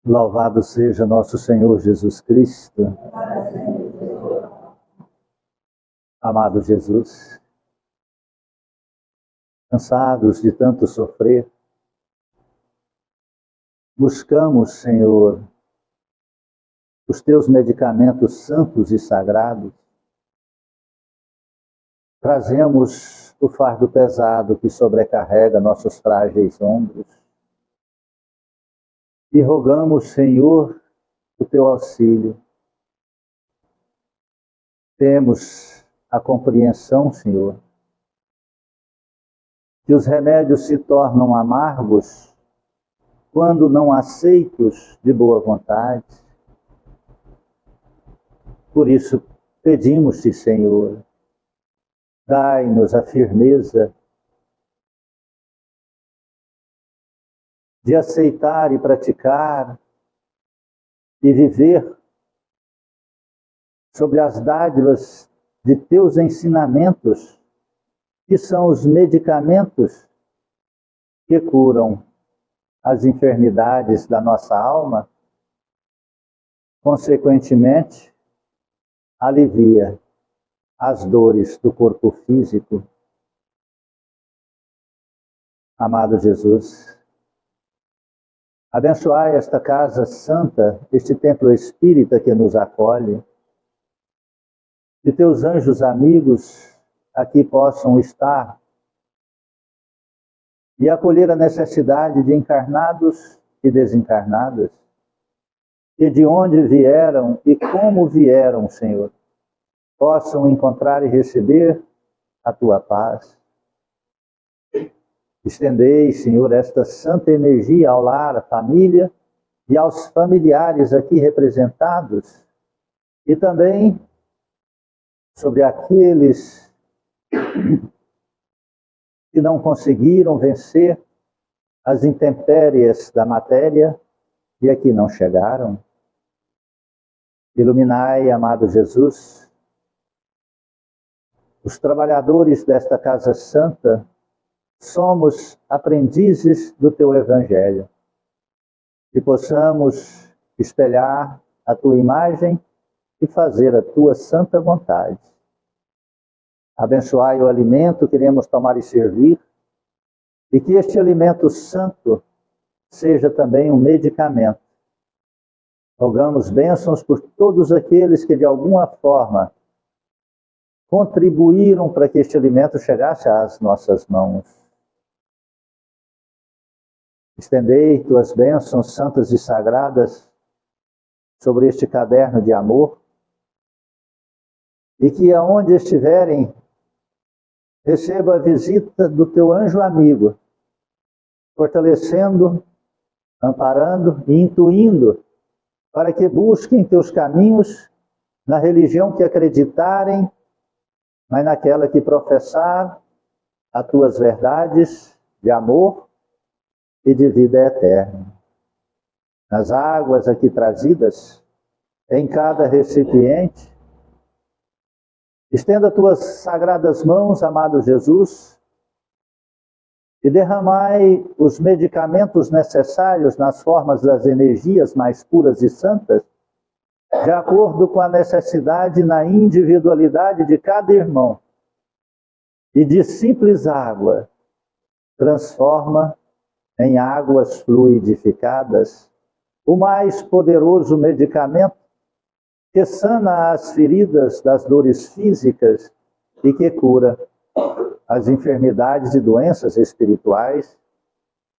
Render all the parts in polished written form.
Louvado seja nosso Senhor Jesus Cristo. Amado Jesus, cansados de tanto sofrer, buscamos, Senhor, os teus medicamentos santos e sagrados. Trazemos o fardo pesado que sobrecarrega nossos frágeis ombros. E rogamos, Senhor, o teu auxílio. Temos a compreensão, Senhor, que os remédios se tornam amargos quando não aceitos de boa vontade. Por isso, pedimos-te, Senhor, dai-nos a firmeza de aceitar e praticar e viver sobre as dádivas de teus ensinamentos, que são os medicamentos que curam as enfermidades da nossa alma, consequentemente, alivia as dores do corpo físico. Amado Jesus, abençoai esta casa santa, este templo espírita que nos acolhe, que teus anjos amigos aqui possam estar e acolher a necessidade de encarnados e desencarnados, que de onde vieram e como vieram, Senhor, possam encontrar e receber a tua paz. Estendei, Senhor, esta santa energia ao lar, à família e aos familiares aqui representados, e também sobre aqueles que não conseguiram vencer as intempéries da matéria e aqui não chegaram. Iluminai, amado Jesus, os trabalhadores desta casa santa. Somos aprendizes do teu Evangelho, que possamos espelhar a tua imagem e fazer a tua santa vontade. Abençoai o alimento que iremos tomar e servir, e que este alimento santo seja também um medicamento. Rogamos bênçãos por todos aqueles que de alguma forma contribuíram para que este alimento chegasse às nossas mãos. Estendei tuas bênçãos santas e sagradas sobre este caderno de amor, e que aonde estiverem, receba a visita do teu anjo amigo, fortalecendo, amparando e intuindo, para que busquem teus caminhos na religião que acreditarem, mas naquela que professar as tuas verdades de amor e de vida eterna. Nas águas aqui trazidas, em cada recipiente, estenda tuas sagradas mãos, amado Jesus, e derramai os medicamentos necessários nas formas das energias mais puras e santas, de acordo com a necessidade na individualidade de cada irmão. E de simples água, transforma em águas fluidificadas o mais poderoso medicamento que sana as feridas das dores físicas e que cura as enfermidades e doenças espirituais,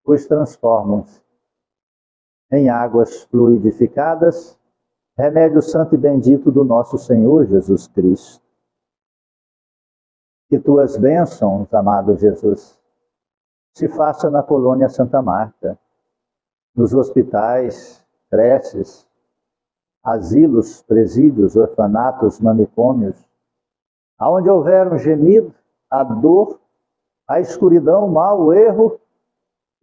pois transformam-se em águas fluidificadas, remédio santo e bendito do nosso Senhor Jesus Cristo. Que tuas bênçãos, amado Jesus, se faça na colônia Santa Marta, nos hospitais, creches, asilos, presídios, orfanatos, manicômios, aonde houver um gemido, a dor, a escuridão, o mal, o erro,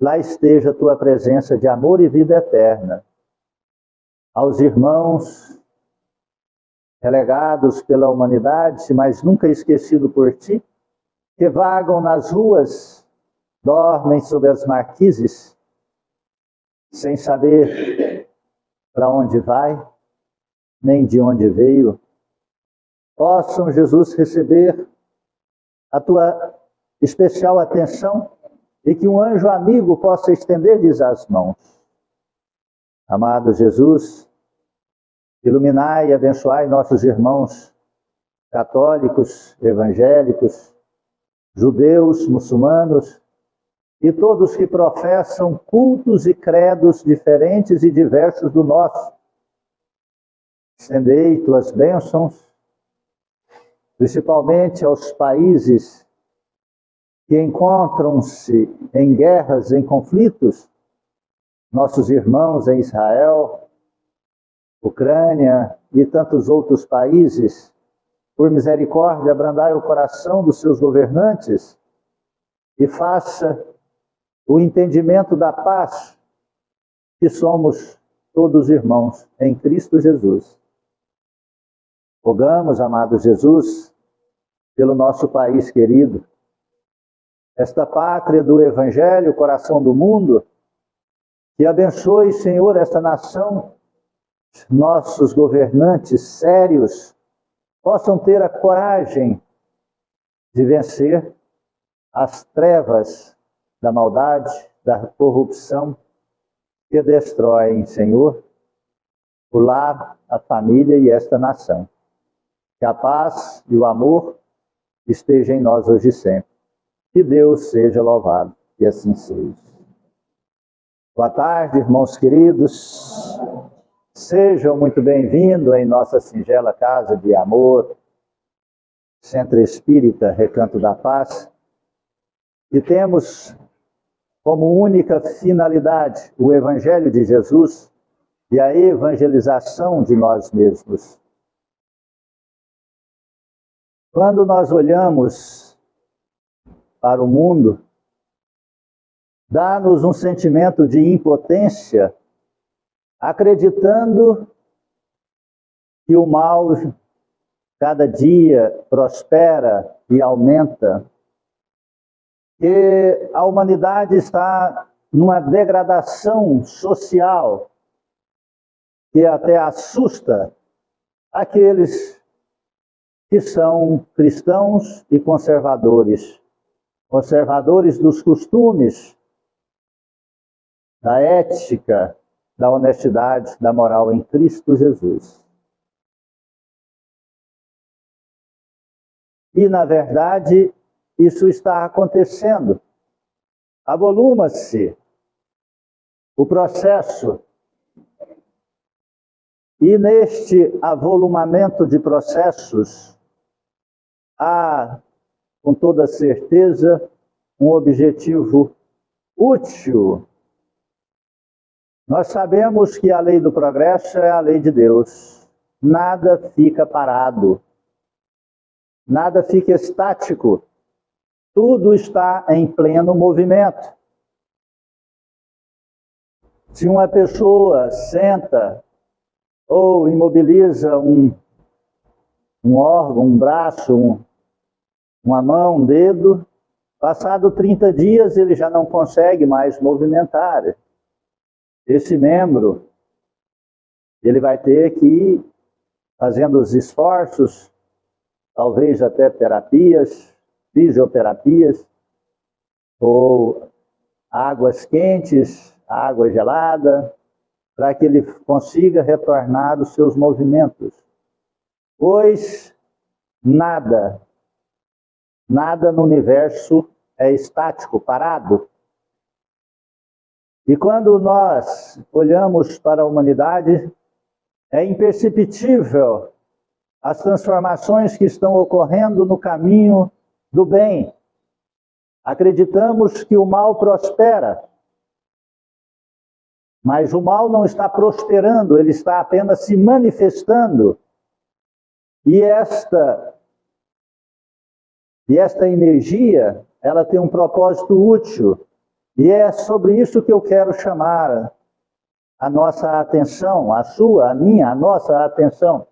lá esteja a tua presença de amor e vida eterna. Aos irmãos relegados pela humanidade, mas nunca esquecido por ti, que vagam nas ruas, dormem sob as marquises, sem saber para onde vai, nem de onde veio, possam, Jesus, receber a tua especial atenção e que um anjo amigo possa estender-lhes as mãos. Amado Jesus, iluminai e abençoai nossos irmãos católicos, evangélicos, judeus, muçulmanos e todos que professam cultos e credos diferentes e diversos do nosso. Estendei tuas bênçãos, principalmente aos países que encontram-se em guerras, em conflitos, nossos irmãos em Israel, Ucrânia e tantos outros países. Por misericórdia, abrandai o coração dos seus governantes e faça o entendimento da paz, que somos todos irmãos em Cristo Jesus. Rogamos, amado Jesus, pelo nosso país querido, esta pátria do Evangelho, coração do mundo, que abençoe, Senhor, esta nação, nossos governantes sérios possam ter a coragem de vencer as trevas da maldade, da corrupção, que destroem, Senhor, o lar, a família e esta nação. Que a paz e o amor estejam em nós hoje e sempre. Que Deus seja louvado, e assim seja. Boa tarde, irmãos queridos. Sejam muito bem-vindos em nossa singela casa de amor, Centro Espírita Recanto da Paz. E temos como única finalidade o Evangelho de Jesus e a evangelização de nós mesmos. Quando nós olhamos para o mundo, dá-nos um sentimento de impotência, acreditando que o mal cada dia prospera e aumenta, que a humanidade está numa degradação social que até assusta aqueles que são cristãos e conservadores, conservadores dos costumes, da ética, da honestidade, da moral em Cristo Jesus. E, na verdade, isso está acontecendo. Avoluma-se o processo. E neste avolumamento de processos, há, com toda certeza, um objetivo útil. Nós sabemos que a lei do progresso é a lei de Deus. Nada fica parado. Nada fica estático. Tudo está em pleno movimento. Se uma pessoa senta ou imobiliza um órgão, um braço, uma mão, um dedo, passado 30 dias ele já não consegue mais movimentar. Esse membro, ele vai ter que ir fazendo os esforços, talvez até terapias, fisioterapias, ou águas quentes, água gelada, para que ele consiga retornar os seus movimentos. Pois nada no universo é estático, parado. E quando nós olhamos para a humanidade, é imperceptível as transformações que estão ocorrendo no caminho do bem. Acreditamos que o mal prospera, mas o mal não está prosperando, ele está apenas se manifestando. E esta energia, ela tem um propósito útil. E é sobre isso que eu quero chamar a nossa atenção, a sua, a minha, a nossa atenção.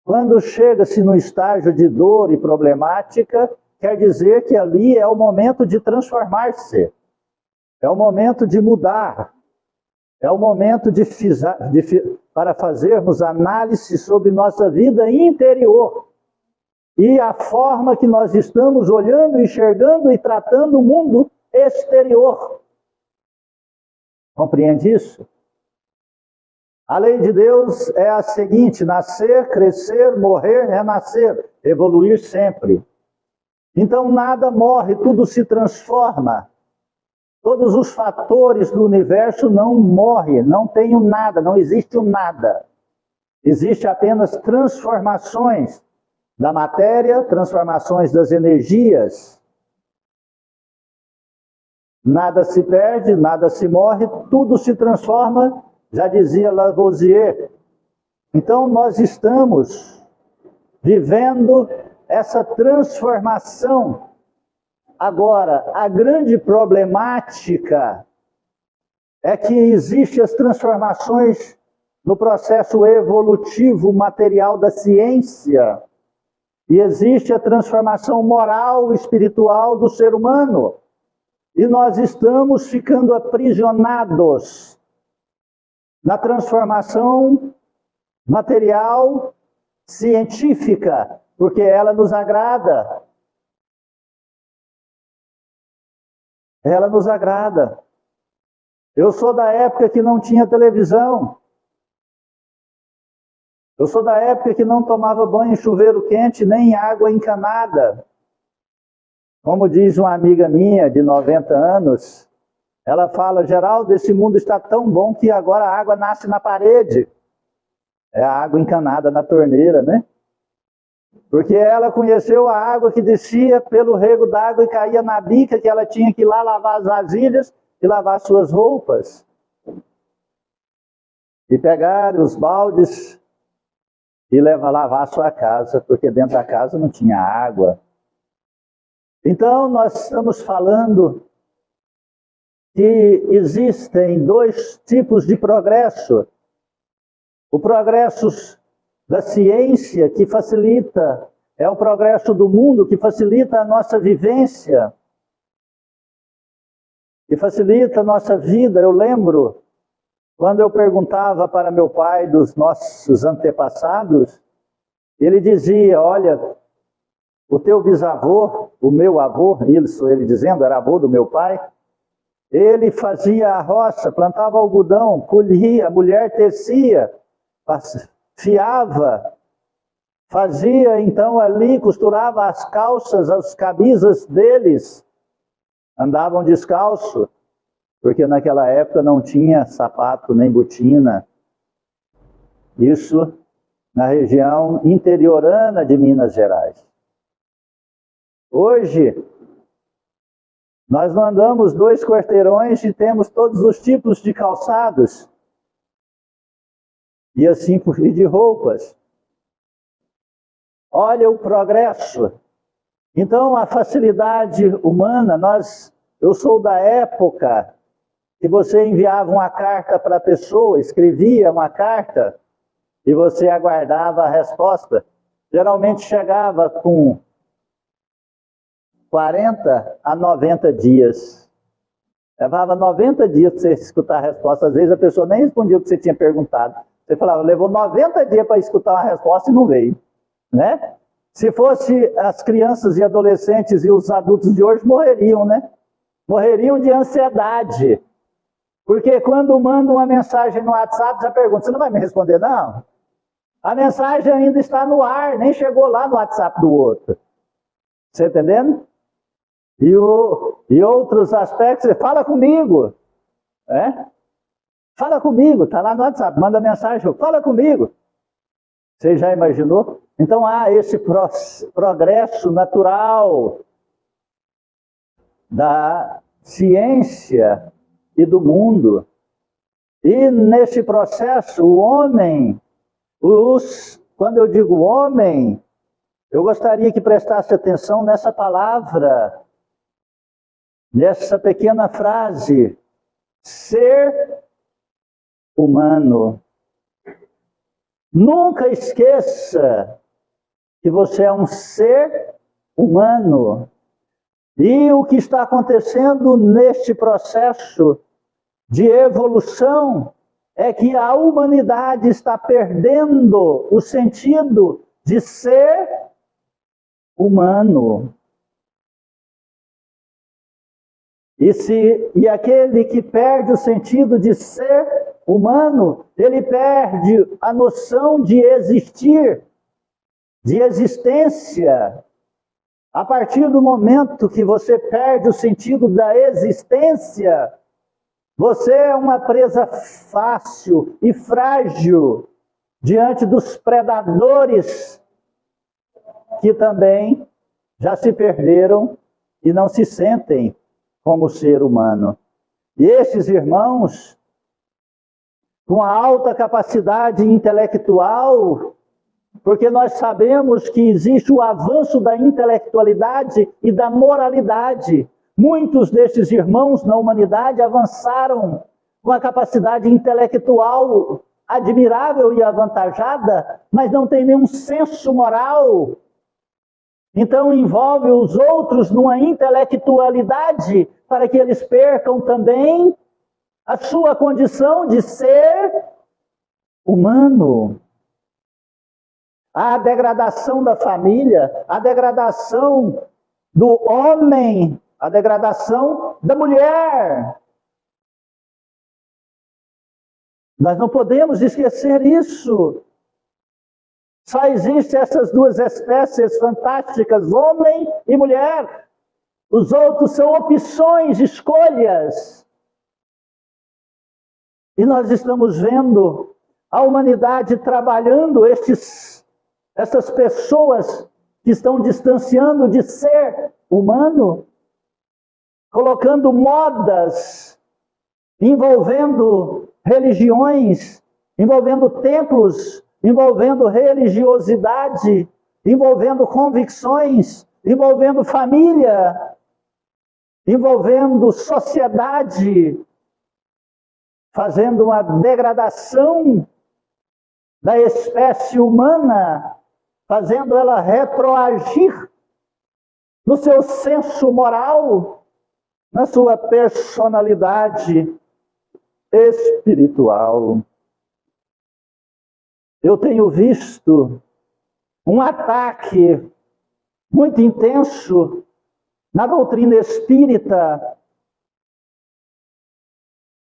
Quando chega-se no estágio de dor e problemática, quer dizer que ali é o momento de transformar-se. É o momento de mudar. É o momento para fazermos análise sobre nossa vida interior e a forma que nós estamos olhando, enxergando e tratando o mundo exterior. Compreende isso? A lei de Deus é a seguinte: nascer, crescer, morrer, renascer, evoluir sempre. Então nada morre, tudo se transforma. Todos os fatores do universo não morrem, não tem o nada, não existe o nada. Existe apenas transformações da matéria, transformações das energias. Nada se perde, nada se morre, tudo se transforma, já dizia Lavoisier. Então nós estamos vivendo essa transformação. Agora, a grande problemática é que existem as transformações no processo evolutivo material da ciência e existe a transformação moral e espiritual do ser humano. E nós estamos ficando aprisionados na transformação material científica, porque ela nos agrada. Ela nos agrada. Eu sou da época que não tinha televisão. Eu sou da época que não tomava banho em chuveiro quente, nem em água encanada. Como diz uma amiga minha de 90 anos, ela fala: Geraldo, esse mundo está tão bom que agora a água nasce na parede. É a água encanada na torneira, né? Porque ela conheceu a água que descia pelo rego d'água e caía na bica, que ela tinha que ir lá lavar as vasilhas e lavar suas roupas. E pegar os baldes e lavar a sua casa, porque dentro da casa não tinha água. Então nós estamos falando que existem dois tipos de progresso. O progresso da ciência, que facilita, é o progresso do mundo, que facilita a nossa vivência, que facilita a nossa vida. Eu lembro, quando eu perguntava para meu pai dos nossos antepassados, ele dizia: olha, o teu bisavô, o meu avô, isso ele dizendo, era avô do meu pai, ele fazia a roça, plantava algodão, colhia, a mulher tecia, fiava, fazia então ali, costurava as calças, as camisas deles, andavam descalço, porque naquela época não tinha sapato nem botina. Isso na região interiorana de Minas Gerais. Hoje, nós não andamos 2 quarteirões e temos todos os tipos de calçados. E assim por fim de roupas. Olha o progresso. Então a facilidade humana, eu sou da época que você enviava uma carta para a pessoa, escrevia uma carta e você aguardava a resposta. Geralmente chegava com 40 a 90 dias. Levava 90 dias para você escutar a resposta. Às vezes a pessoa nem respondia o que você tinha perguntado. Você falava: levou 90 dias para escutar uma resposta e não veio, né? Se fosse as crianças e adolescentes e os adultos de hoje, morreriam, né? Morreriam de ansiedade. Porque quando manda uma mensagem no WhatsApp, já pergunta: você não vai me responder, não? A mensagem ainda está no ar, nem chegou lá no WhatsApp do outro. Você entendendo? E outros aspectos, fala comigo, né? Fala comigo, está lá no WhatsApp, manda mensagem, fala comigo. Você já imaginou? Então há esse progresso natural da ciência e do mundo. E nesse processo, o homem, quando eu digo homem, eu gostaria que prestasse atenção nessa palavra, nessa pequena frase: ser humano. Nunca esqueça que você é um ser humano. E o que está acontecendo neste processo de evolução é que a humanidade está perdendo o sentido de ser humano. E aquele que perde o sentido de ser humano, ele perde a noção de existir, de existência. A partir do momento que você perde o sentido da existência, você é uma presa fácil e frágil diante dos predadores que também já se perderam e não se sentem como ser humano. E esses irmãos, com a alta capacidade intelectual, porque nós sabemos que existe o avanço da intelectualidade e da moralidade. Muitos destes irmãos na humanidade avançaram com a capacidade intelectual admirável e avantajada, mas não tem nenhum senso moral. Então envolve os outros numa intelectualidade para que eles percam também a sua condição de ser humano. A degradação da família, a degradação do homem, a degradação da mulher. Nós não podemos esquecer isso. Só existem essas duas espécies fantásticas, homem e mulher. Os outros são opções, escolhas. E nós estamos vendo a humanidade trabalhando essas pessoas que estão distanciando de ser humano, colocando modas, envolvendo religiões, envolvendo templos, envolvendo religiosidade, envolvendo convicções, envolvendo família, envolvendo sociedade, fazendo uma degradação da espécie humana, fazendo ela retroagir no seu senso moral, na sua personalidade espiritual. Eu tenho visto um ataque muito intenso na doutrina espírita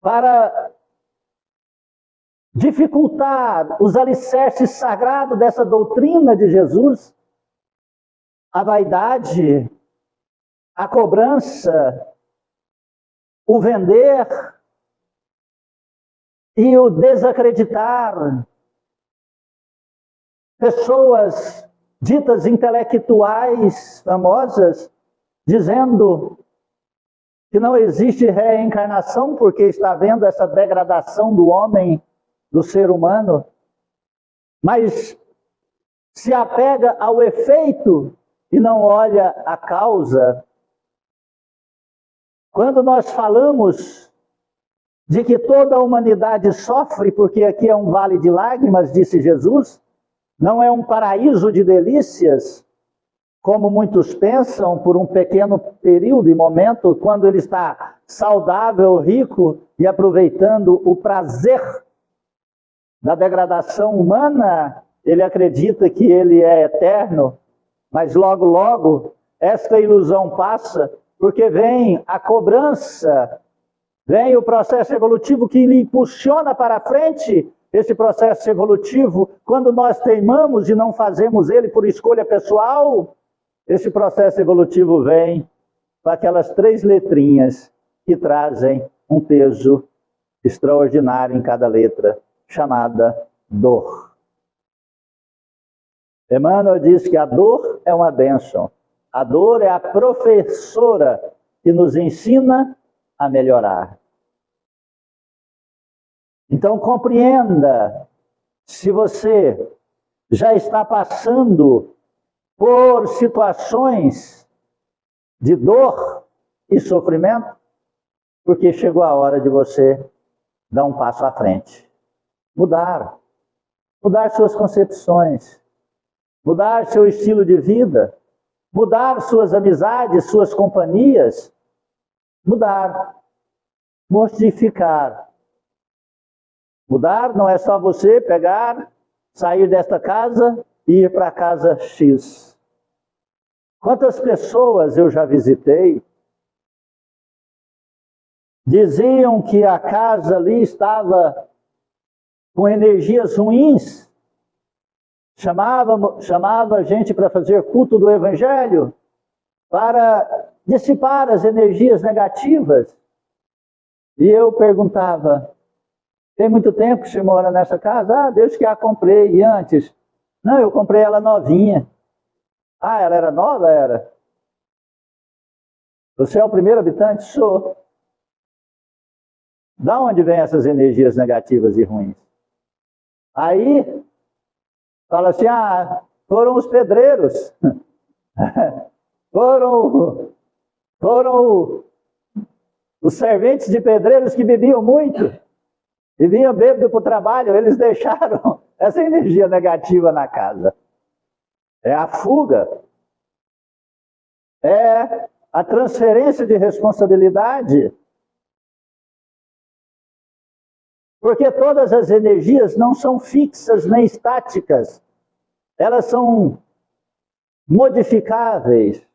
para dificultar os alicerces sagrados dessa doutrina de Jesus, a vaidade, a cobrança, o vender e o desacreditar. Pessoas ditas intelectuais famosas dizendo que não existe reencarnação porque está havendo essa degradação do homem, do ser humano, mas se apega ao efeito e não olha a causa. Quando nós falamos de que toda a humanidade sofre, porque aqui é um vale de lágrimas, disse Jesus, não é um paraíso de delícias, como muitos pensam, por um pequeno período e momento, quando ele está saudável, rico e aproveitando o prazer da degradação humana, ele acredita que ele é eterno, mas logo, logo, esta ilusão passa, porque vem a cobrança, vem o processo evolutivo que lhe impulsiona para frente. Esse processo evolutivo, quando nós teimamos e não fazemos ele por escolha pessoal, esse processo evolutivo vem com aquelas 3 letrinhas que trazem um peso extraordinário em cada letra, chamada dor. Emmanuel diz que a dor é uma bênção. A dor é a professora que nos ensina a melhorar. Então compreenda, se você já está passando por situações de dor e sofrimento, porque chegou a hora de você dar um passo à frente. Mudar suas concepções, mudar seu estilo de vida, mudar suas amizades, suas companhias, modificar. Mudar não é só você pegar, sair desta casa e ir para a casa X. Quantas pessoas eu já visitei diziam que a casa ali estava com energias ruins, chamava a gente para fazer culto do Evangelho, para dissipar as energias negativas. E eu perguntava, tem muito tempo que você mora nessa casa? Ah, desde que a comprei. E antes? Não, eu comprei ela novinha. Ah, ela era nova? Era. Você é o primeiro habitante? Sou. Da onde vêm essas energias negativas e ruins? Aí, fala assim, ah, foram os pedreiros. foram os serventes de pedreiros que bebiam muito. E vinham bêbados para o trabalho, eles deixaram essa energia negativa na casa. É a fuga. É a transferência de responsabilidade. Porque todas as energias não são fixas nem estáticas. Elas são modificáveis.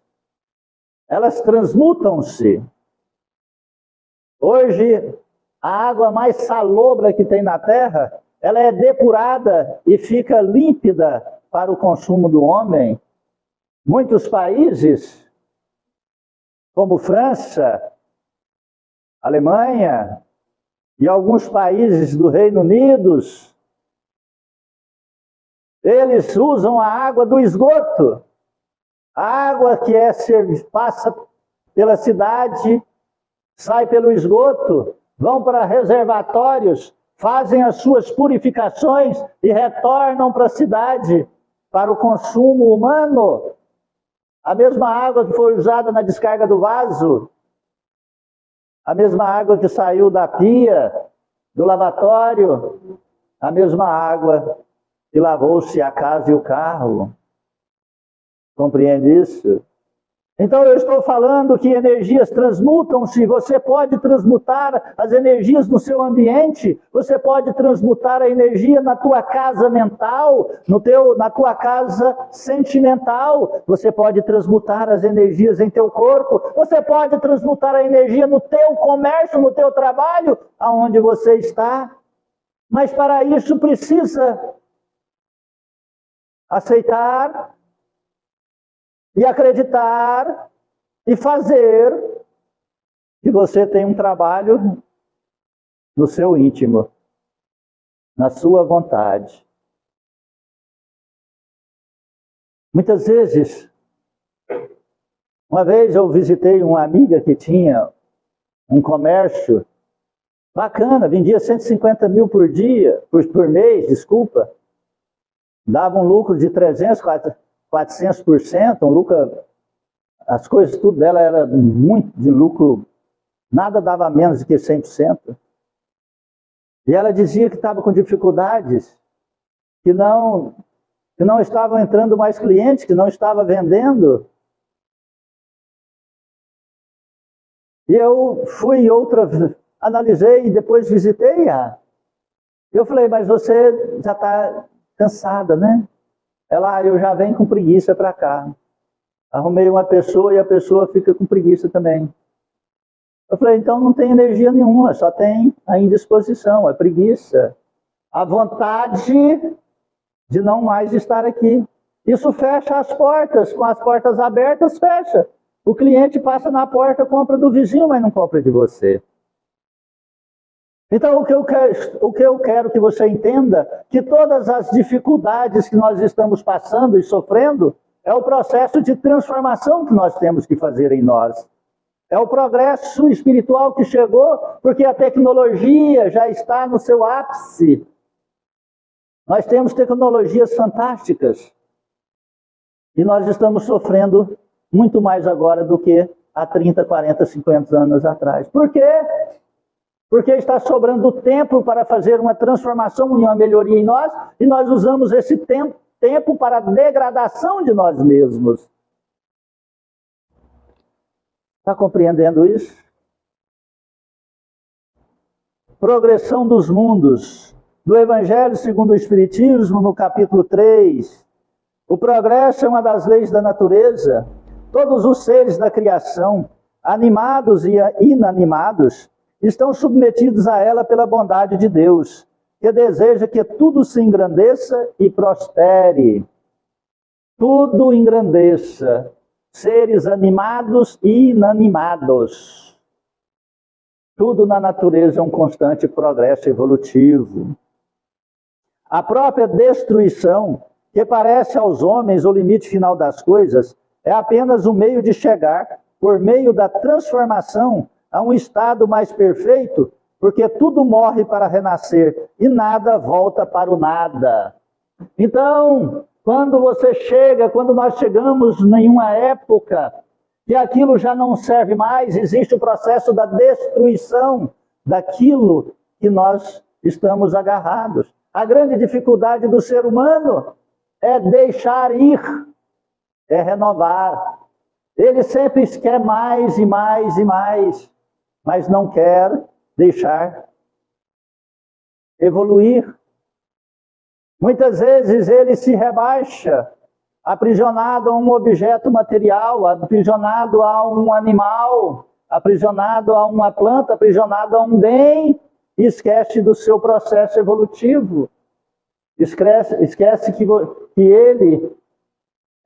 Elas transmutam-se. Hoje, a água mais salobra que tem na Terra, ela é depurada e fica límpida para o consumo do homem. Muitos países, como França, Alemanha e alguns países do Reino Unido, eles usam a água do esgoto. A água que passa pela cidade, sai pelo esgoto, vão para reservatórios, fazem as suas purificações e retornam para a cidade, para o consumo humano. A mesma água que foi usada na descarga do vaso, a mesma água que saiu da pia, do lavatório, a mesma água que lavou-se a casa e o carro. Compreende isso? Então eu estou falando que energias transmutam-se. Você pode transmutar as energias no seu ambiente, você pode transmutar a energia na tua casa mental, na tua casa sentimental, você pode transmutar as energias em teu corpo, você pode transmutar a energia no teu comércio, no teu trabalho, aonde você está. Mas para isso precisa aceitar e acreditar e fazer que você tem um trabalho no seu íntimo, na sua vontade. Muitas vezes, uma vez eu visitei uma amiga que tinha um comércio bacana, vendia 150 mil por dia, por mês, desculpa, dava um lucro de 400%, um lucro, as coisas tudo dela era muito de lucro, nada dava menos do que 100%. E ela dizia que estava com dificuldades, que não estavam entrando mais clientes, que não estava vendendo. E eu fui analisei e depois visitei-a. Eu falei, mas você já está cansada, né? Ela, eu já venho com preguiça para cá. Arrumei uma pessoa e a pessoa fica com preguiça também. Eu falei, então não tem energia nenhuma, só tem a indisposição, a preguiça, a vontade de não mais estar aqui. Isso fecha as portas, com as portas abertas, fecha. O cliente passa na porta, compra do vizinho, mas não compra de você. Então, o que eu quero que você entenda, que todas as dificuldades que nós estamos passando e sofrendo, é o processo de transformação que nós temos que fazer em nós. É o progresso espiritual que chegou, porque a tecnologia já está no seu ápice. Nós temos tecnologias fantásticas. E nós estamos sofrendo muito mais agora do que há 30, 40, 50 anos atrás. Por quê? Porque está sobrando tempo para fazer uma transformação e uma melhoria em nós, e nós usamos esse tempo para a degradação de nós mesmos. Está compreendendo isso? Progressão dos mundos. do Evangelho segundo o Espiritismo, no capítulo 3, o progresso é uma das leis da natureza. Todos os seres da criação, animados e inanimados, estão submetidos a ela pela bondade de Deus, que deseja que tudo se engrandeça e prospere. Tudo engrandeça. Seres animados e inanimados. Tudo na natureza é um constante progresso evolutivo. A própria destruição, que parece aos homens o limite final das coisas, é apenas um meio de chegar, por meio da transformação, a um estado mais perfeito, porque tudo morre para renascer e nada volta para o nada. Então, quando nós chegamos em uma época que aquilo já não serve mais, existe o processo da destruição daquilo que nós estamos agarrados. A grande dificuldade do ser humano é deixar ir, é renovar. Ele sempre quer mais e mais e mais, mas não quer deixar evoluir. Muitas vezes ele se rebaixa, aprisionado a um objeto material, aprisionado a um animal, aprisionado a uma planta, aprisionado a um bem, e esquece do seu processo evolutivo. Esquece que ele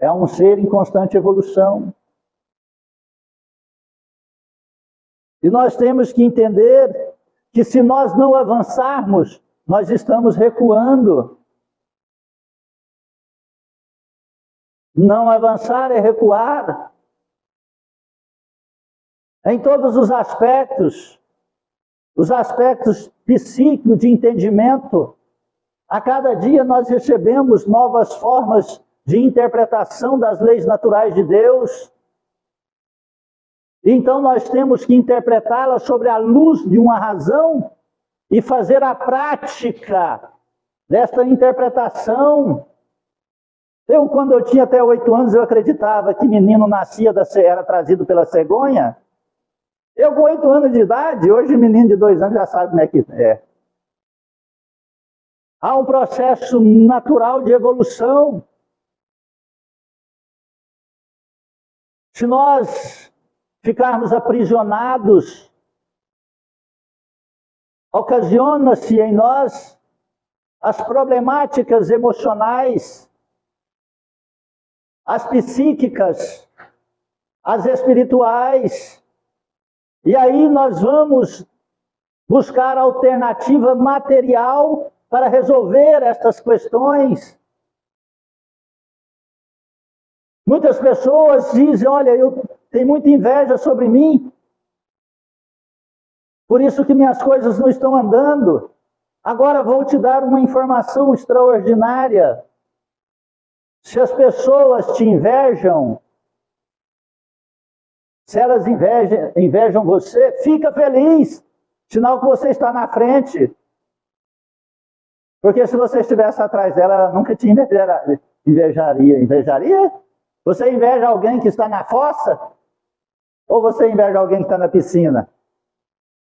é um ser em constante evolução. E nós temos que entender que se nós não avançarmos, nós estamos recuando. Não avançar é recuar. Em todos os aspectos psíquicos de entendimento, a cada dia nós recebemos novas formas de interpretação das leis naturais de Deus. Então nós temos que interpretá-las sobre a luz de uma razão e fazer a prática desta interpretação. Quando eu tinha até 8 anos, eu acreditava que menino era trazido pela cegonha. Eu com 8 anos de idade, hoje menino de 2 anos já sabe como é que é. Há um processo natural de evolução. Se nós ficarmos aprisionados, ocasiona-se em nós as problemáticas emocionais, as psíquicas, as espirituais. E aí nós vamos buscar alternativa material para resolver estas questões. Muitas pessoas dizem, olha, eu tenho muita inveja sobre mim, por isso que minhas coisas não estão andando. Agora vou te dar uma informação extraordinária. Se as pessoas te invejam, se elas invejam você, fica feliz, sinal que você está na frente. Porque se você estivesse atrás dela, ela nunca te invejaria. Invejaria? Você inveja alguém que está na fossa? Ou você inveja alguém que está na piscina?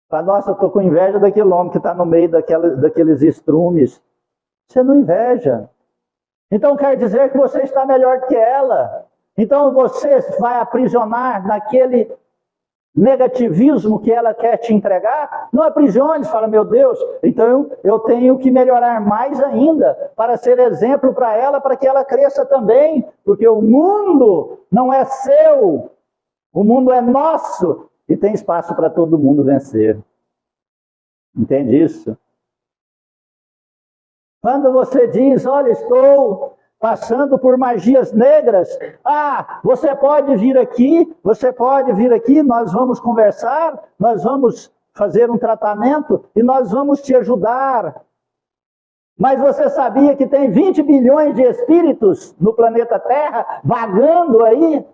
Fala, nossa, eu estou com inveja daquele homem que está no meio daqueles estrumes. Você não inveja. Então quer dizer que você está melhor que ela. Então você vai aprisionar naquele negativismo que ela quer te entregar? Não aprisione, fala, meu Deus, então eu tenho que melhorar mais ainda para ser exemplo para ela, para que ela cresça também, porque o mundo não é seu, o mundo é nosso e tem espaço para todo mundo vencer. Entende isso? Quando você diz, olha, estou passando por magias negras, você pode vir aqui, nós vamos conversar, nós vamos fazer um tratamento e nós vamos te ajudar. Mas você sabia que tem 20 bilhões de espíritos no planeta Terra, vagando aí?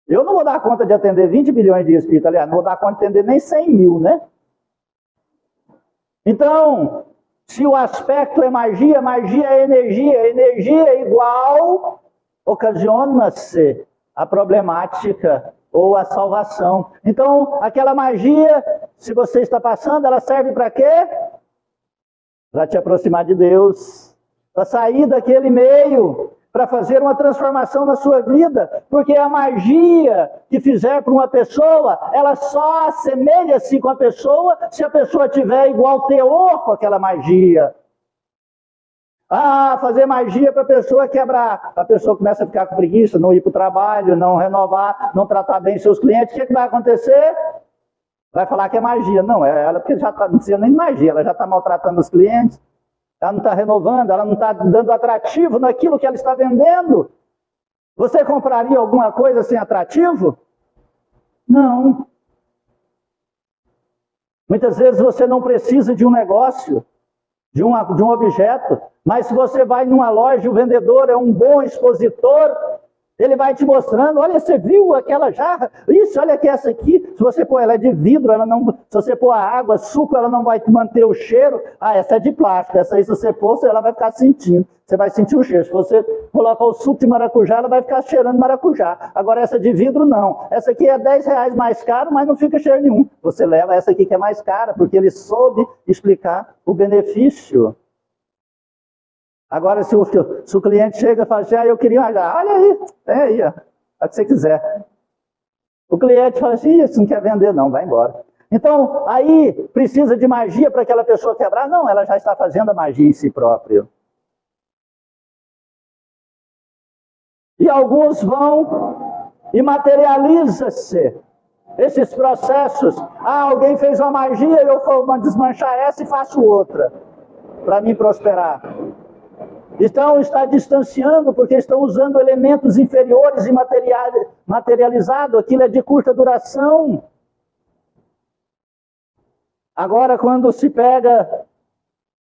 Eu não vou dar conta de atender 20 bilhões de espíritos, aliás, não vou dar conta de atender nem 100 mil, né? Então, se o aspecto é magia, magia é energia, energia é igual, ocasiona-se a problemática ou a salvação. Então, aquela magia, se você está passando, ela serve para quê? para te aproximar de Deus, para sair daquele meio, para fazer uma transformação na sua vida, porque a magia que fizer para uma pessoa, ela só assemelha-se com a pessoa se a pessoa tiver igual teor com aquela magia. Fazer magia para a pessoa quebrar. A pessoa começa a ficar com preguiça, não ir para o trabalho, não renovar, não tratar bem seus clientes. O que vai acontecer? Vai falar que é magia. Não, ela porque já não precisa nem de magia, ela já está maltratando os clientes, ela não está renovando, ela não está dando atrativo naquilo que ela está vendendo. Você compraria alguma coisa sem atrativo? Não. Muitas vezes você não precisa de um negócio, de um objeto, mas se você vai numa loja, o vendedor é um bom expositor, ele vai te mostrando, olha, você viu aquela jarra? Isso, olha que essa aqui, se você pôr, ela é de vidro, ela não, se você pôr a água, suco, ela não vai manter o cheiro. Essa é de plástico, essa aí se você pôr, ela vai ficar sentindo, você vai sentir o cheiro. Se você colocar o suco de maracujá, ela vai ficar cheirando maracujá. Agora essa de vidro não, essa aqui é R$10 mais caro, mas não fica cheiro nenhum. Você leva essa aqui que é mais cara, porque ele soube explicar o benefício. Agora, se o cliente chega e fala assim, eu queria uma jarra, olha aí, aí, ó, o que você quiser. O cliente fala assim, isso não quer vender não, vai embora. Então, aí, precisa de magia para aquela pessoa quebrar? Não, ela já está fazendo a magia em si própria. E alguns vão e materializa-se esses processos. Alguém fez uma magia, eu vou desmanchar essa e faço outra, para mim prosperar. Então está distanciando porque estão usando elementos inferiores e materializados. Aquilo é de curta duração. Agora quando se pega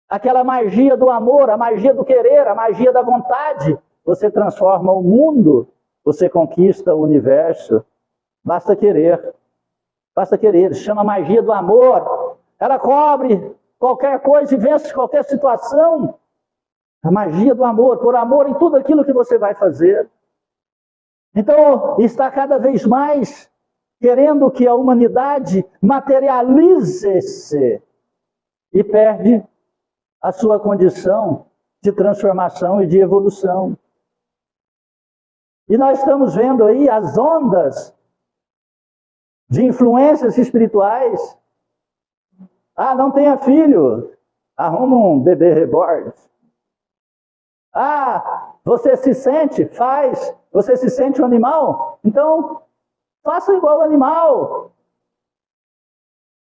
aquela magia do amor, a magia do querer, a magia da vontade, você transforma o mundo, você conquista o universo. Basta querer. Basta querer. Se chama magia do amor. Ela cobre qualquer coisa e vence qualquer situação. A magia do amor, por amor em tudo aquilo que você vai fazer. Então, está cada vez mais querendo que a humanidade materialize-se e perde a sua condição de transformação e de evolução. E nós estamos vendo aí as ondas de influências espirituais. Não tenha filho, arruma um bebê reborn. Você se sente? Faz. Você se sente um animal? Então, faça igual o animal.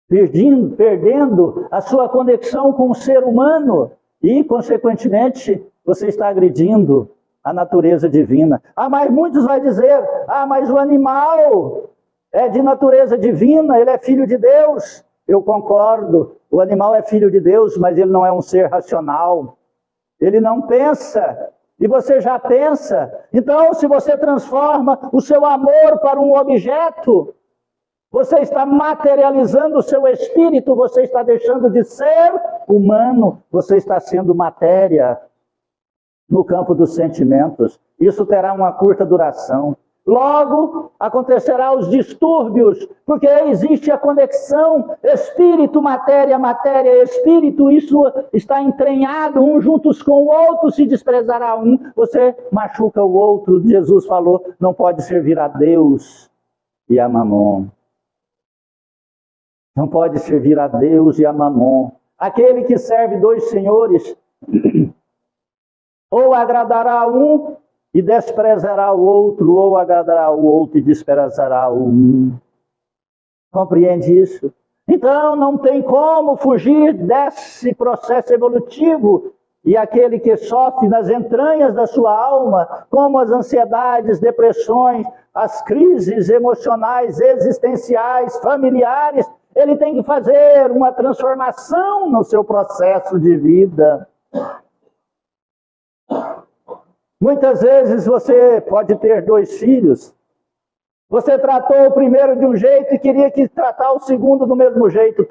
Perdendo a sua conexão com o ser humano e, consequentemente, você está agredindo a natureza divina. Mas muitos vão dizer, mas o animal é de natureza divina, ele é filho de Deus. Eu concordo, o animal é filho de Deus, mas ele não é um ser racional. Ele não pensa, e você já pensa. Então, se você transforma o seu amor para um objeto, você está materializando o seu espírito, você está deixando de ser humano, você está sendo matéria no campo dos sentimentos. Isso terá uma curta duração. Logo, acontecerá os distúrbios, porque existe a conexão espírito-matéria, matéria-espírito, isso está entranhado, um juntos com o outro, se desprezará um, você machuca o outro. Jesus falou, não pode servir a Deus e a Mamon. Não pode servir a Deus e a Mamon. Aquele que serve dois senhores, ou agradará a um e desprezará o outro, ou agradará o outro e desprezará o um. Compreende isso? Então não tem como fugir desse processo evolutivo. E aquele que sofre nas entranhas da sua alma, como as ansiedades, depressões, as crises emocionais, existenciais, familiares, ele tem que fazer uma transformação no seu processo de vida. Muitas vezes você pode ter dois filhos. Você tratou o primeiro de um jeito e queria que tratar o segundo do mesmo jeito.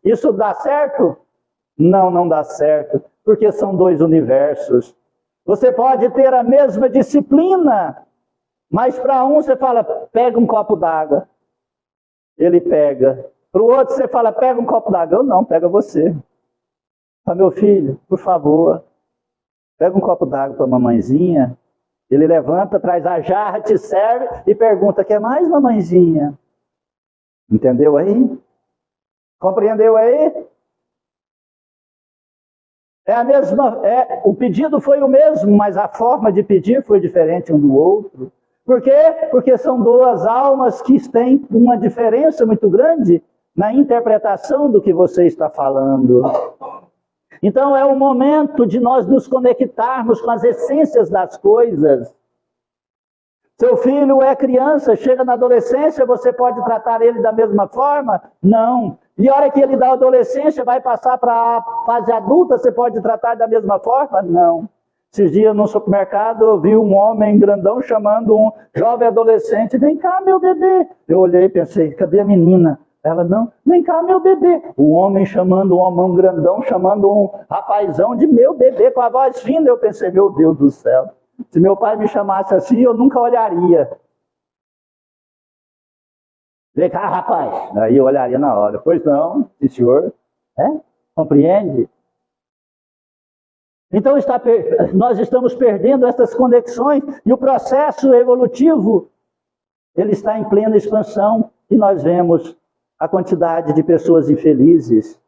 Isso dá certo? Não, não dá certo, porque são dois universos. Você pode ter a mesma disciplina, mas para um você fala, pega um copo d'água. Ele pega. Para o outro você fala, pega um copo d'água. Eu não, pega você. Fala, meu filho, por favor, pega um copo d'água para a mamãezinha. Ele levanta, traz a jarra, te serve e pergunta, quer mais, mamãezinha? Entendeu aí? Compreendeu aí? O pedido foi o mesmo, mas a forma de pedir foi diferente um do outro. Por quê? Porque são duas almas que têm uma diferença muito grande na interpretação do que você está falando. Então é o momento de nós nos conectarmos com as essências das coisas. Seu filho é criança, chega na adolescência, você pode tratar ele da mesma forma? Não. E a hora que ele da adolescência vai passar para a fase adulta, você pode tratar da mesma forma? Não. Esses dias no supermercado eu vi um homem grandão chamando um jovem adolescente, vem cá meu bebê. Eu olhei e pensei, cadê a menina? Ela, não, vem cá meu bebê. O homem chamando um homem grandão, chamando um rapazão de meu bebê, com a voz fina. Eu pensei, meu Deus do céu, se meu pai me chamasse assim, eu nunca olharia. Vem cá, rapaz. Aí eu olharia na hora. Pois não, sim, senhor. Compreende? Então nós estamos perdendo essas conexões e o processo evolutivo, ele está em plena expansão e nós vemos a quantidade de pessoas infelizes,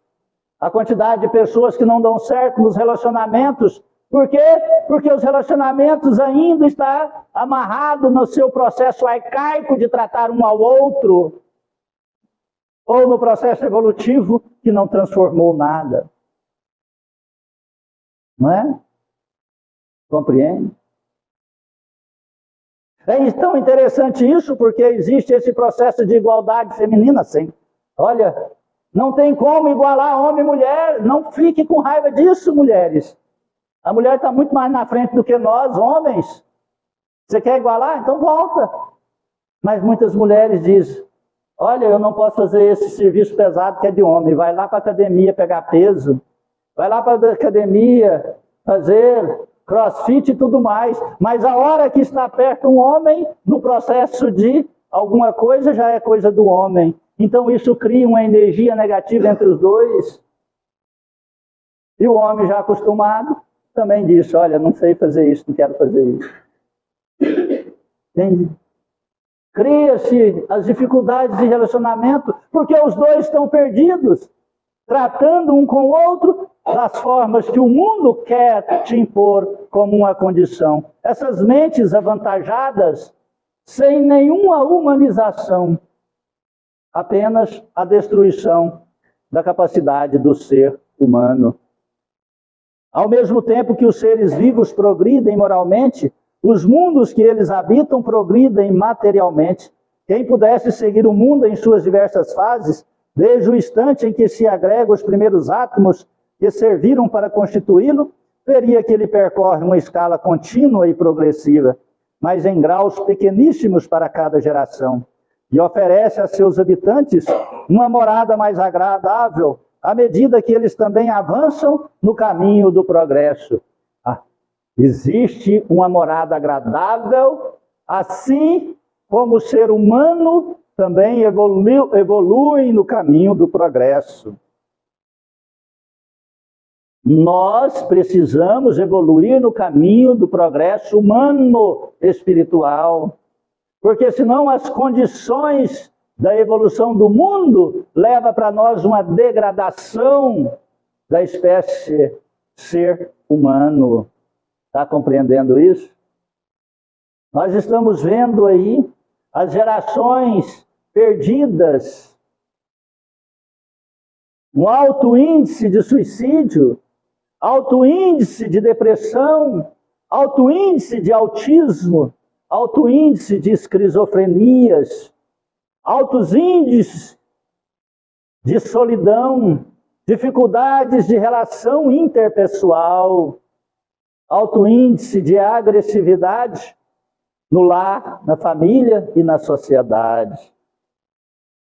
a quantidade de pessoas que não dão certo nos relacionamentos. Por quê? Porque os relacionamentos ainda estão amarrados no seu processo arcaico de tratar um ao outro, ou no processo evolutivo que não transformou nada. Não é? Compreende? É tão interessante isso, porque existe esse processo de igualdade feminina, sim. Olha, não tem como igualar homem e mulher, não fique com raiva disso, mulheres. A mulher está muito mais na frente do que nós, homens. Você quer igualar? Então volta. Mas muitas mulheres dizem, olha, eu não posso fazer esse serviço pesado que é de homem. Vai lá para a academia pegar peso. Vai lá para a academia fazer crossfit e tudo mais. Mas a hora que está perto um homem, no processo de alguma coisa, já é coisa do homem. Então isso cria uma energia negativa entre os dois. E o homem já acostumado também disse, olha, não sei fazer isso, não quero fazer isso. Entende? Cria-se as dificuldades de relacionamento, porque os dois estão perdidos, tratando um com o outro das formas que o mundo quer te impor como uma condição. Essas mentes avantajadas, sem nenhuma humanização, apenas a destruição da capacidade do ser humano. Ao mesmo tempo que os seres vivos progridem moralmente, os mundos que eles habitam progridem materialmente. Quem pudesse seguir o mundo em suas diversas fases, desde o instante em que se agregam os primeiros átomos que serviram para constituí-lo, veria que ele percorre uma escala contínua e progressiva, mas em graus pequeníssimos para cada geração, e oferece a seus habitantes uma morada mais agradável, à medida que eles também avançam no caminho do progresso. Existe uma morada agradável, assim como o ser humano também evolui no caminho do progresso. Nós precisamos evoluir no caminho do progresso humano espiritual, porque senão as condições da evolução do mundo levam para nós uma degradação da espécie ser humano. Está compreendendo isso? Nós estamos vendo aí as gerações perdidas, um alto índice de suicídio, alto índice de depressão, alto índice de autismo, alto índice de esquizofrenias, altos índices de solidão, dificuldades de relação interpessoal, alto índice de agressividade no lar, na família e na sociedade.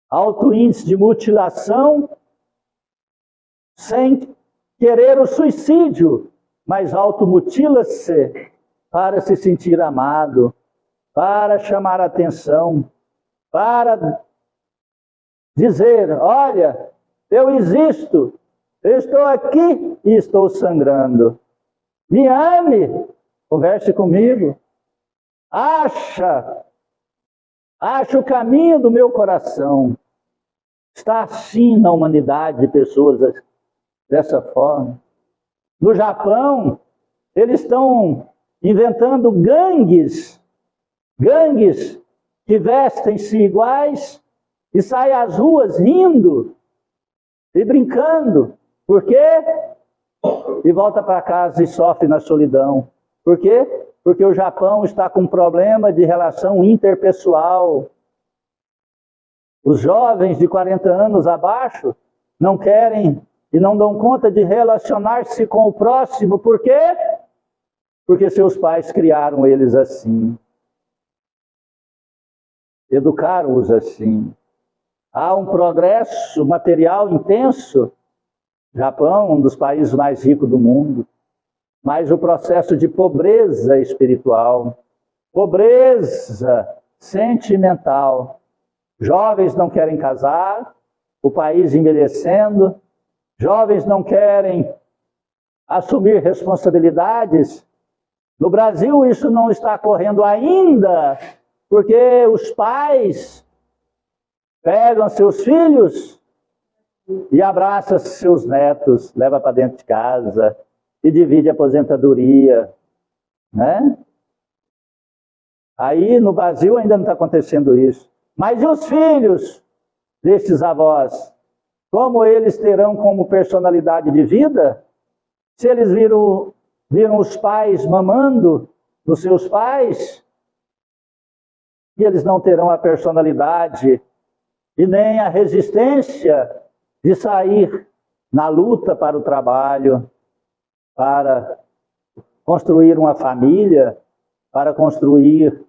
Alto índice de mutilação, sem querer o suicídio, mas automutila-se para se sentir amado, para chamar a atenção, para dizer, olha, eu existo, Eu estou aqui e estou sangrando. Me ame, converse comigo. Acha o caminho do meu coração. Está assim na humanidade, pessoas dessa forma. No Japão, eles estão inventando gangues que vestem-se iguais e saem às ruas rindo e brincando. Por quê? E volta para casa e sofre na solidão. Por quê? Porque o Japão está com um problema de relação interpessoal. Os jovens de 40 anos abaixo não querem e não dão conta de relacionar-se com o próximo. Por quê? Porque seus pais criaram eles assim. Educaram-os assim. Há um progresso material intenso. Japão, um dos países mais ricos do mundo. Mas o processo de pobreza espiritual, pobreza sentimental. Jovens não querem casar, o país envelhecendo, jovens não querem assumir responsabilidades. No Brasil isso não está ocorrendo ainda, porque os pais pegam seus filhos e abraçam seus netos, leva para dentro de casa e divide a aposentadoria, né? Aí no Brasil ainda não está acontecendo isso. Mas e os filhos destes avós? Como eles terão como personalidade de vida? Se eles viram os pais mamando dos seus pais, e eles não terão a personalidade e nem a resistência de sair na luta para o trabalho, para construir uma família, para construir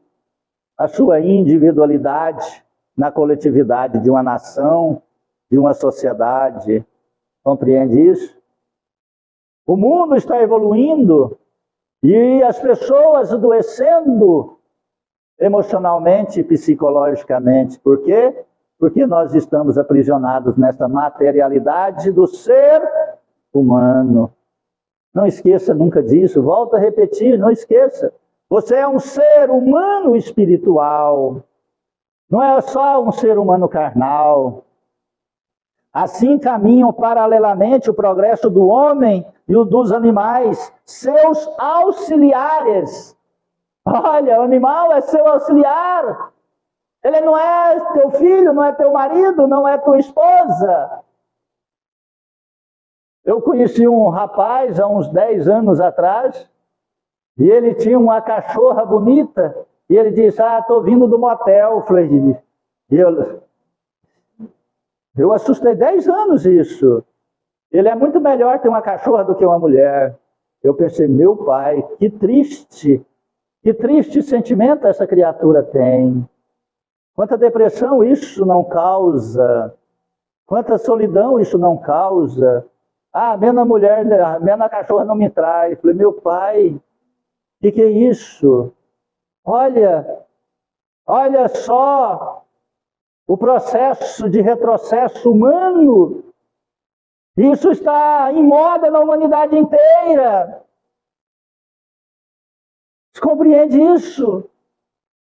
a sua individualidade na coletividade de uma nação, de uma sociedade. Compreende isso? O mundo está evoluindo e as pessoas adoecendo emocionalmente e psicologicamente. Por quê? Porque nós estamos aprisionados nessa materialidade do ser humano. Não esqueça nunca disso, volto a repetir, não esqueça. Você é um ser humano espiritual, não é só um ser humano carnal. Assim caminham paralelamente o progresso do homem e o dos animais, seus auxiliares. Olha, o animal é seu auxiliar. Ele não é teu filho, não é teu marido, não é tua esposa. Eu conheci um rapaz há uns 10 anos atrás, e ele tinha uma cachorra bonita, e ele disse, estou vindo do motel. Eu falei, eu assustei 10 anos isso. Ele é muito melhor ter uma cachorra do que uma mulher. Eu pensei, meu pai, que triste sentimento essa criatura tem. Quanta depressão isso não causa, quanta solidão isso não causa. Minha cachorra não me trai. Eu falei, meu pai, o que é isso? Olha só o processo de retrocesso humano. Isso está em moda na humanidade inteira. Você compreende isso?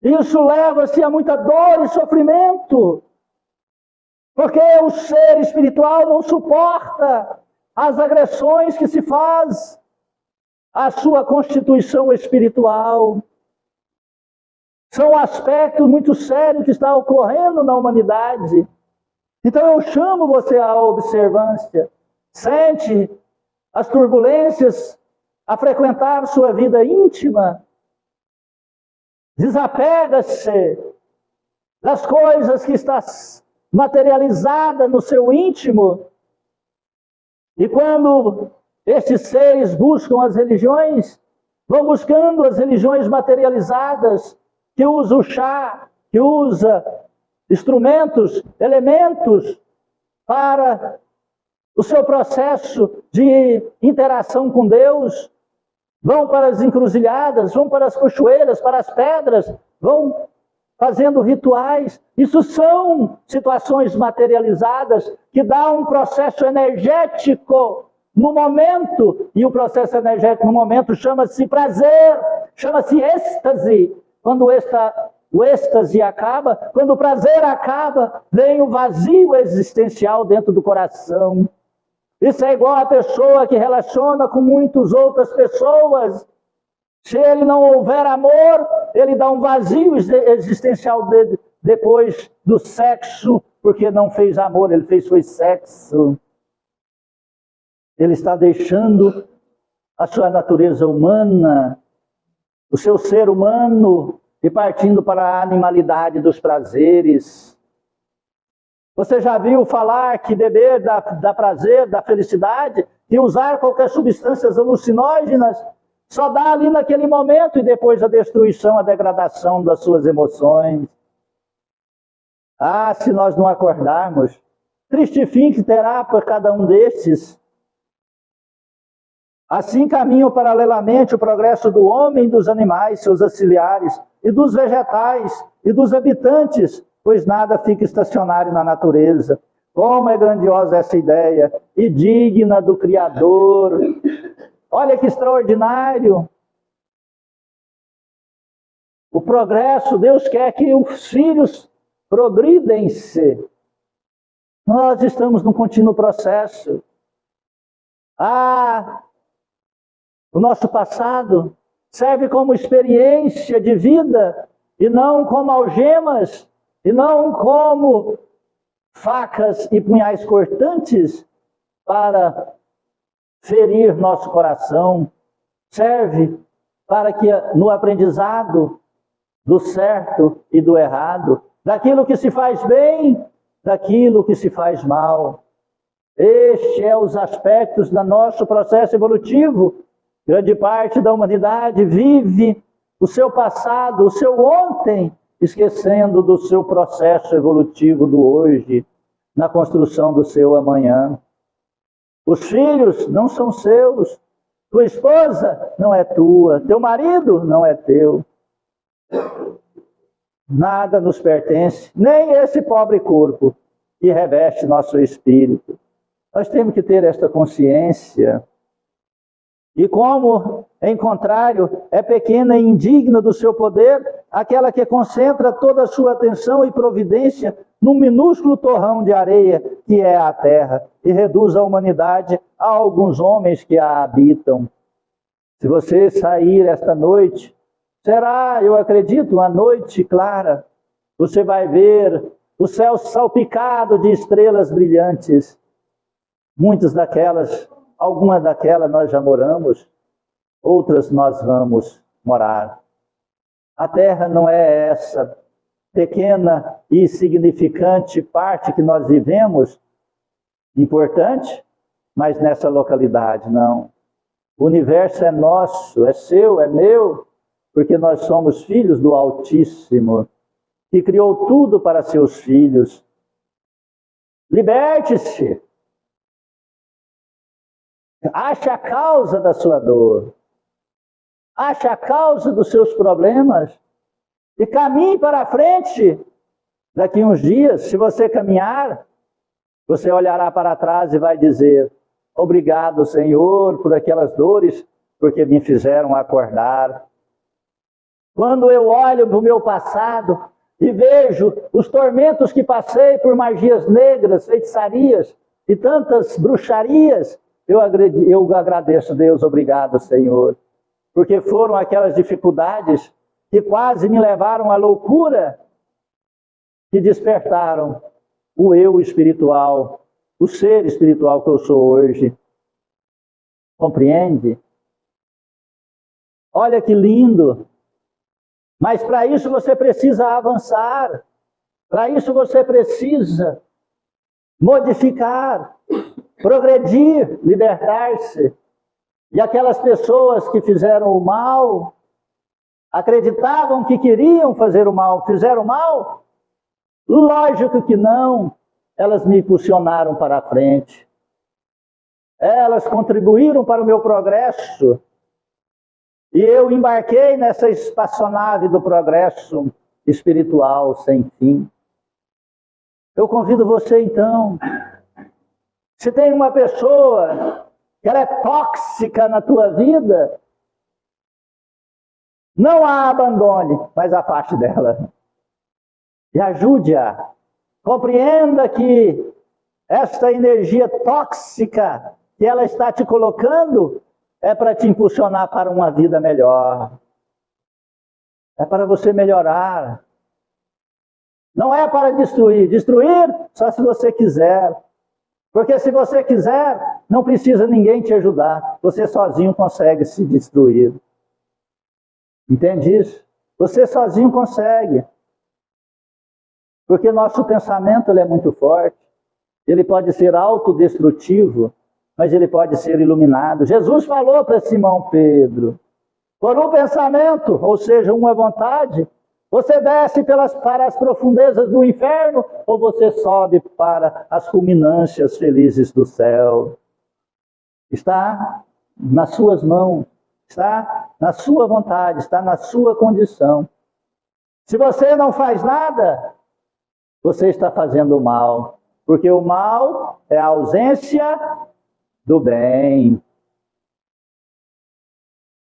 Isso leva-se a muita dor e sofrimento. Porque o ser espiritual não suporta as agressões que se faz à sua constituição espiritual. São aspectos muito sérios que estão ocorrendo na humanidade. Então eu chamo você à observância. Sente as turbulências, a frequentar sua vida íntima. Desapega-se das coisas que estão materializadas no seu íntimo. E quando estes seres buscam as religiões, vão buscando as religiões materializadas, que usa o chá, que usa instrumentos, elementos para o seu processo de interação com Deus. Vão para as encruzilhadas, vão para as cachoeiras, para as pedras, vão fazendo rituais. Isso são situações materializadas que dão um processo energético no momento, e o processo energético no momento chama-se prazer, chama-se êxtase. Quando o êxtase acaba, quando o prazer acaba, vem o vazio existencial dentro do coração. Isso é igual a pessoa que relaciona com muitas outras pessoas. Se ele não houver amor, ele dá um vazio existencial depois do sexo, porque não fez amor, ele foi sexo. Ele está deixando a sua natureza humana, o seu ser humano, e partindo para a animalidade dos prazeres. Você já viu falar que beber dá prazer, dá felicidade, e usar qualquer substâncias alucinógenas só dá ali naquele momento, e depois a destruição, a degradação das suas emoções. Ah, se nós não acordarmos, triste fim que terá por cada um destes. Assim caminham paralelamente o progresso do homem e dos animais, seus auxiliares, e dos vegetais, e dos habitantes, pois nada fica estacionário na natureza. Como é grandiosa essa ideia, e digna do Criador. Olha que extraordinário. O progresso, Deus quer que os filhos progridem-se. Nós estamos num contínuo processo. O nosso passado serve como experiência de vida, e não como algemas, e não como facas e punhais cortantes para ferir nosso coração. Serve para que no aprendizado do certo e do errado, daquilo que se faz bem, daquilo que se faz mal. Este é os aspectos do nosso processo evolutivo. Grande parte da humanidade vive o seu passado, o seu ontem, esquecendo do seu processo evolutivo do hoje, na construção do seu amanhã. Os filhos não são seus, tua esposa não é tua, teu marido não é teu. Nada nos pertence, nem esse pobre corpo que reveste nosso espírito. Nós temos que ter esta consciência. E como, em contrário, é pequena e indigna do seu poder, aquela que concentra toda a sua atenção e providência num minúsculo torrão de areia que é a terra, e reduz a humanidade a alguns homens que a habitam. Se você sair esta noite, será, eu acredito, uma noite clara. Você vai ver o céu salpicado de estrelas brilhantes. Muitas daquelas, algumas daquelas nós já moramos, outras nós vamos morar. A terra não é essa pequena e insignificante parte que nós vivemos, importante, mas nessa localidade não. O universo é nosso, é seu, é meu, porque nós somos filhos do Altíssimo, que criou tudo para seus filhos. Liberte-se. Ache a causa da sua dor. Ache a causa dos seus problemas. E caminhe para a frente. Daqui uns dias, se você caminhar, você olhará para trás e vai dizer: obrigado, Senhor, por aquelas dores, porque me fizeram acordar. Quando eu olho para o meu passado e vejo os tormentos que passei por magias negras, feitiçarias e tantas bruxarias, eu agradeço, Deus, obrigado, Senhor, porque foram aquelas dificuldades que quase me levaram à loucura, que despertaram o eu espiritual, o ser espiritual que eu sou hoje. Compreende? Olha que lindo! Mas para isso você precisa avançar, para isso você precisa modificar, progredir, libertar-se. E aquelas pessoas que fizeram o mal, acreditavam que queriam fazer o mal, fizeram o mal? Lógico que não. Elas me impulsionaram para a frente. Elas contribuíram para o meu progresso. E eu embarquei nessa espaçonave do progresso. espiritual sem fim. Eu convido você então, se tem uma pessoa que ela é tóxica na tua vida, não a abandone, mas afaste dela. E ajude-a. Compreenda que esta energia tóxica que ela está te colocando é para te impulsionar para uma vida melhor. É para você melhorar. Não é para destruir. Destruir só se você quiser. Porque se você quiser, não precisa ninguém te ajudar. Você sozinho consegue se destruir. Entende isso? Você sozinho consegue. Porque nosso pensamento ele é muito forte. Ele pode ser autodestrutivo, mas ele pode ser iluminado. Jesus falou para Simão Pedro, por um pensamento, ou seja, uma vontade, você desce para as profundezas do inferno ou você sobe para as culminâncias felizes do céu. Está nas suas mãos, está na sua vontade, está na sua condição. Se você não faz nada, você está fazendo mal, porque o mal é a ausência do bem.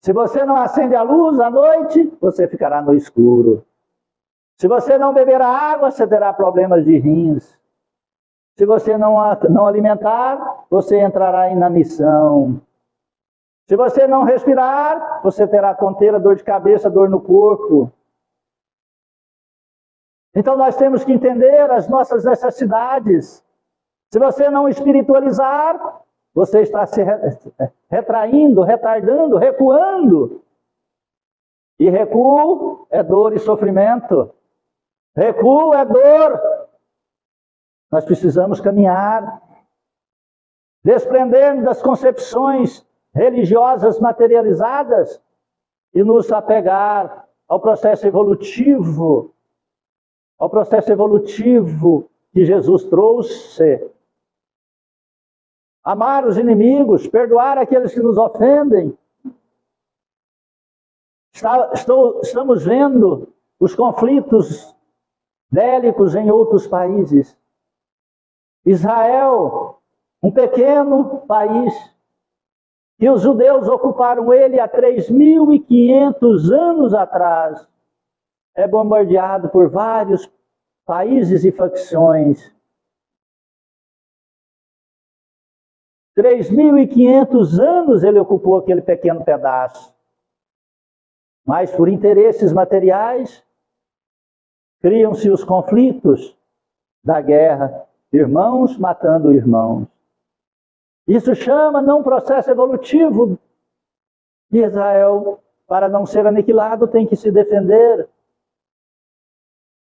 Se você não acende a luz à noite, você ficará no escuro. Se você não beber a água, você terá problemas de rins. Se você não alimentar, você entrará em inanição. Se você não respirar, você terá tonteira, dor de cabeça, dor no corpo. Então nós temos que entender as nossas necessidades. Se você não espiritualizar, você está se retraindo, retardando, recuando. E recuo é dor e sofrimento. Recuo é dor. Nós precisamos caminhar, desprender das concepções religiosas materializadas e nos apegar ao processo evolutivo que Jesus trouxe. Amar os inimigos, perdoar aqueles que nos ofendem. Estamos vendo os conflitos bélicos em outros países. Israel, um pequeno país, e os judeus ocuparam ele há 3.500 anos atrás. É bombardeado por vários países e facções. 3.500 anos ele ocupou aquele pequeno pedaço. Mas por interesses materiais, criam-se os conflitos da guerra, irmãos matando irmãos. Isso chama não processo evolutivo de Israel. Para não ser aniquilado, tem que se defender.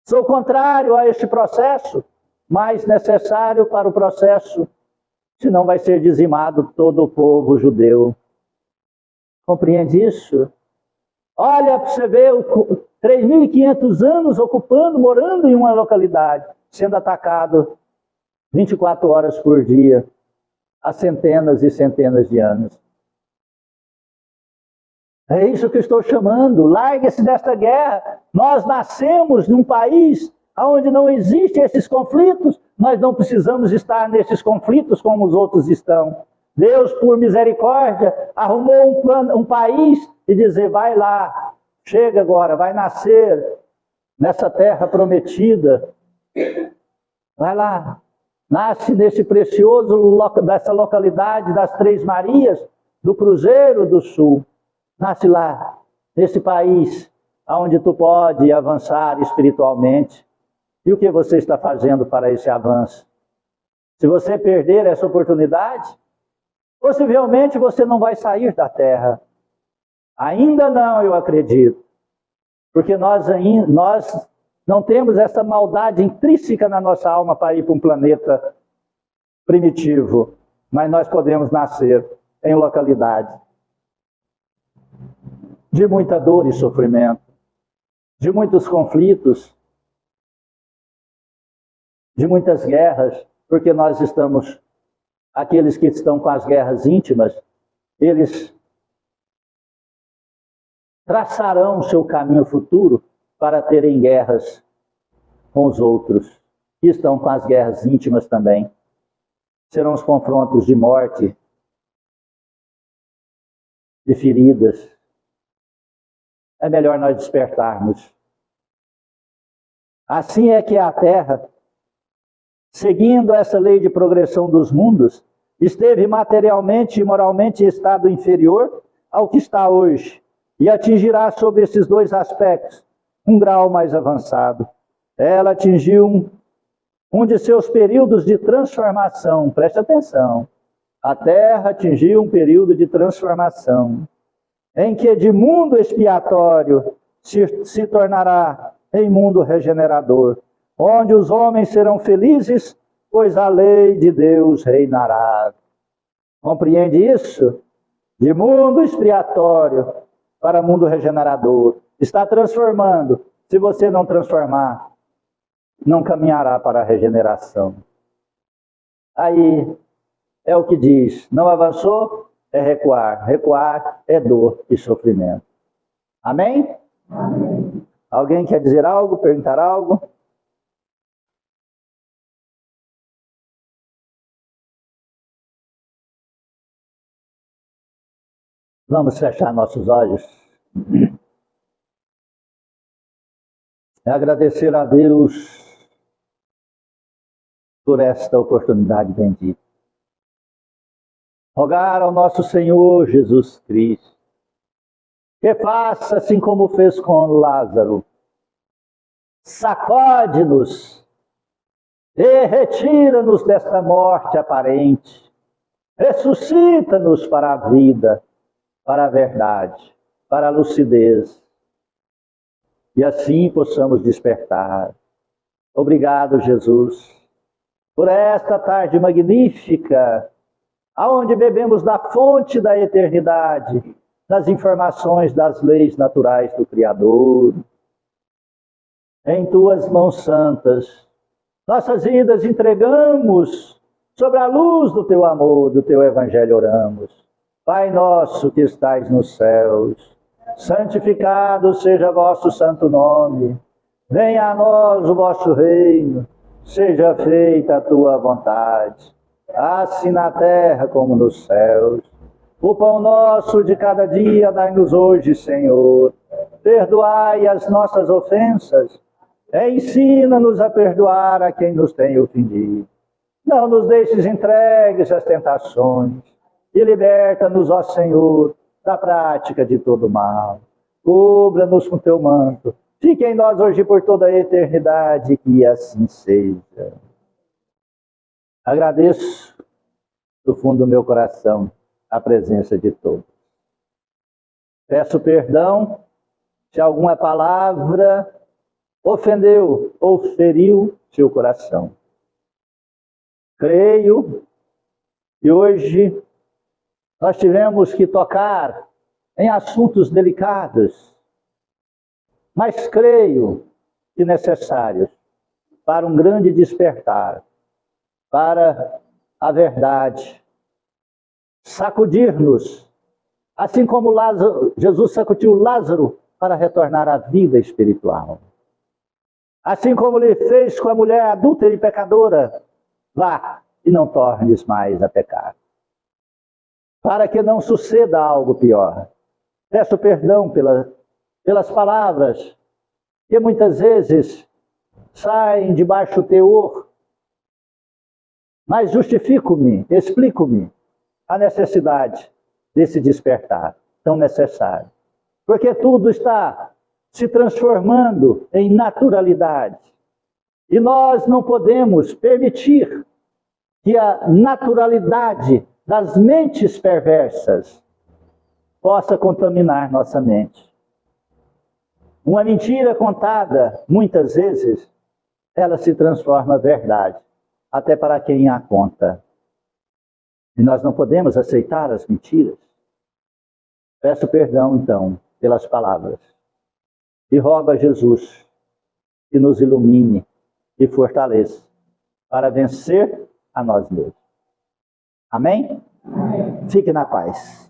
Sou contrário a este processo, mas necessário para o processo, senão vai ser dizimado todo o povo judeu. Compreende isso? Olha para você ver, 3.500 anos ocupando, morando em uma localidade, sendo atacado 24 horas por dia, há centenas e centenas de anos. É isso que eu estou chamando. Largue-se desta guerra. Nós nascemos num país onde não existem esses conflitos. Nós não precisamos estar nesses conflitos como os outros estão. Deus, por misericórdia, arrumou um país e dizer, vai lá, chega agora, vai nascer nessa terra prometida. Vai lá, nasce nesse precioso, dessa localidade das Três Marias, do Cruzeiro do Sul. Nasce lá, nesse país, onde tu pode avançar espiritualmente. E o que você está fazendo para esse avanço? Se você perder essa oportunidade, possivelmente você não vai sair da Terra. Ainda não, eu acredito. Porque nós não temos essa maldade intrínseca na nossa alma para ir para um planeta primitivo. Mas nós podemos nascer em localidade de muita dor e sofrimento, de muitos conflitos, de muitas guerras, porque nós estamos, aqueles que estão com as guerras íntimas, eles traçarão o seu caminho futuro para terem guerras com os outros, que estão com as guerras íntimas também. Serão os confrontos de morte, de feridas. É melhor nós despertarmos. Assim é que a Terra, seguindo essa lei de progressão dos mundos, esteve materialmente e moralmente em estado inferior ao que está hoje, e atingirá sobre esses dois aspectos um grau mais avançado. Ela atingiu um de seus períodos de transformação. Preste atenção. A Terra atingiu um período de transformação, em que de mundo expiatório se tornará em mundo regenerador, onde os homens serão felizes, pois a lei de Deus reinará. Compreende isso? De mundo expiatório para mundo regenerador. Está transformando. Se você não transformar, não caminhará para a regeneração. Aí é o que diz: não avançou, é recuar. Recuar é dor e sofrimento. Amém? Amém. Alguém quer dizer algo, perguntar algo? Vamos fechar nossos olhos. É agradecer a Deus por esta oportunidade bendita. Rogar ao nosso Senhor Jesus Cristo que faça assim como fez com Lázaro. Sacode-nos e retira-nos desta morte aparente. Ressuscita-nos para a vida, para a verdade, para a lucidez. E assim possamos despertar. Obrigado, Jesus, por esta tarde magnífica, aonde bebemos da fonte da eternidade, das informações das leis naturais do Criador. Em tuas mãos santas, nossas vidas entregamos sobre a luz do teu amor, do teu evangelho oramos. Pai nosso que estais nos céus, santificado seja vosso santo nome. Venha a nós o vosso reino, seja feita a tua vontade, assim na terra como nos céus. O pão nosso de cada dia dai-nos hoje, Senhor. Perdoai as nossas ofensas, ensina-nos a perdoar a quem nos tem ofendido. Não nos deixes entregues às tentações, e liberta-nos, ó Senhor, da prática de todo mal. Cubra-nos com teu manto. Fique em nós hoje por toda a eternidade, que assim seja. Agradeço do fundo do meu coração a presença de todos. Peço perdão se alguma palavra ofendeu ou feriu seu coração. Creio que hoje nós tivemos que tocar em assuntos delicados, mas creio que necessários para um grande despertar, para a verdade, sacudir-nos, assim como Jesus sacudiu Lázaro para retornar à vida espiritual. Assim como ele fez com a mulher adúltera e pecadora, vá e não tornes mais a pecar. Para que não suceda algo pior. Peço perdão pelas palavras que muitas vezes saem de baixo teor, mas justifico-me, explico-me a necessidade desse despertar tão necessário. Porque tudo está se transformando em naturalidade. E nós não podemos permitir que a naturalidade das mentes perversas possa contaminar nossa mente. Uma mentira contada, muitas vezes, ela se transforma em verdade, até para quem a conta. E nós não podemos aceitar as mentiras. Peço perdão, então, pelas palavras. E rogo a Jesus que nos ilumine e fortaleça para vencer a nós mesmos. Amém? Amém. Fique na paz.